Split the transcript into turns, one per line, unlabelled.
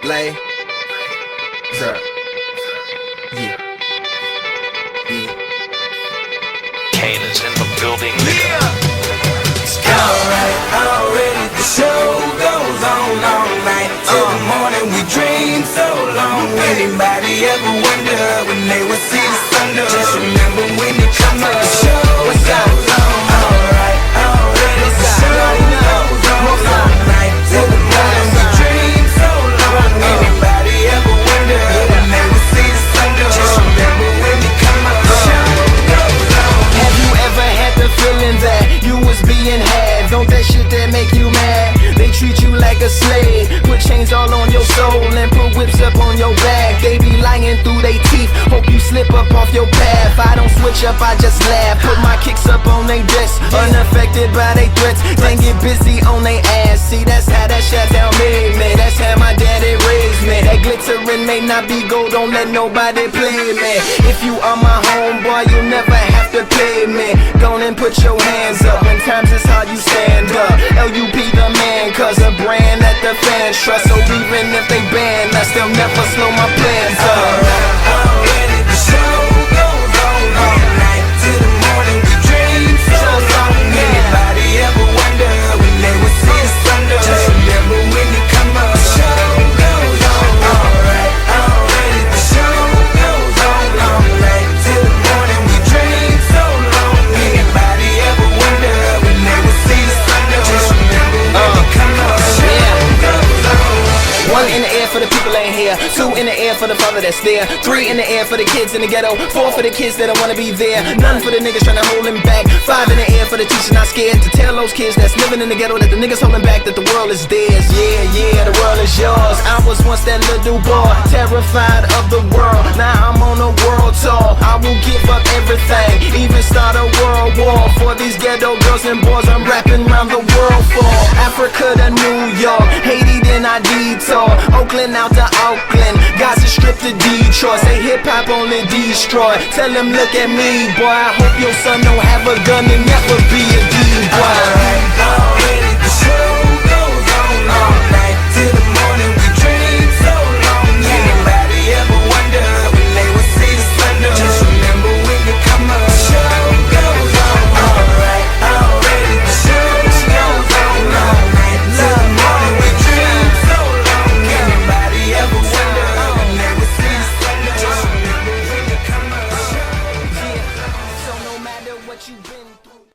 Lay. Sir. Yeah. Yeah.
Kane is in the building, nigga.
Alright, already the show goes on all night till the morning. We dream so long. Anybody ever wonder when they would see the sun? Just remember when you come up, the show goes on. Alright, already the show goes on all night till the morning. We dream so long. Anybody ever wonder when they would see the sun? Just remember when you come up, the show goes on.
Have you ever had the feeling that you was being had? Don't that shit that make you mad? They treat you like a slave, put chains all on your soul and put whips up on your back. They be lying through they teeth, hope you slip up off your path. I don't switch up, I just laugh, put my kicks up on they desk, unaffected by they threats. Then get busy on they ass. See, that's how that shit down made me. That's how my daddy raised me. That glittering may not be gold, don't let nobody play me. If you are my homeboy, you'll never have to pay me. Go and put your hands up, when times is hard you stand up. LUP the man, cause a brand that the fans trust. So even if they ban us, they'll never slow my plans up.
Already the show goes on all night till the morning. We dream so long. Anybody ever wonder when they would see the sun? Just remember when you come up, the show goes on. Alright, already the show goes on all night till the morning. We dream so long. Anybody ever wonder when they would see the sun? Just remember when you come up, the show goes on.
One in the air for the people ain't here. Two in the air for the father that's there. Three in the air for the kids in the ghetto. Four for the kids that don't wanna be there. None for the niggas trying to hold them back. Five in the air for the teachers not scared to tell those kids that's living in the ghetto that the niggas holding back, that the world is theirs. Yeah, yeah, the world is yours. I was once that little boy, terrified of the world. Now I'm on a world tour. I will give up everything, even start a world war for these ghetto girls and boys I'm rapping around the world for. Africa to New York, Haiti then I detour, Oakland out to Oakland, Gaza Strip to Detroit. Say hip-hop only destroy, tell them look at me, boy, I hope your son don't have a gun and never be